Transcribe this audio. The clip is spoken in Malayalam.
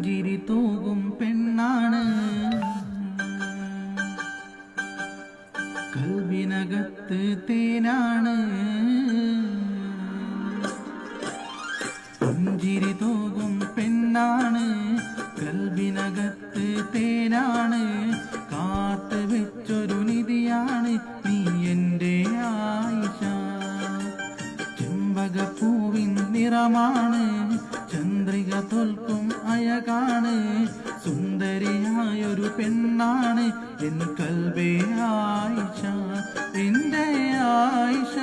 പുഞ്ചിരി തൂകും പെണ്ണാണ്, കൽബിനകത്ത് തേനാണ്. പുഞ്ചിരി തൂകും പെണ്ണാണ്, കൽബിനകത്ത് തേനാണ്. കാത്തു വെച്ചൊരു നിധിയാണ് നീ എൻ്റെ ആയിഷ. ചെമ്പകപ്പൂവിൻ നിറമാണ്, ചന്ദ്രിക തോൽക്കും അഴകാണ്. സുന്ദരിയായൊരു പെണ്ണാണ് എൻ കൽബേ ആയിഷ, എൻ്റെ ആയിഷ.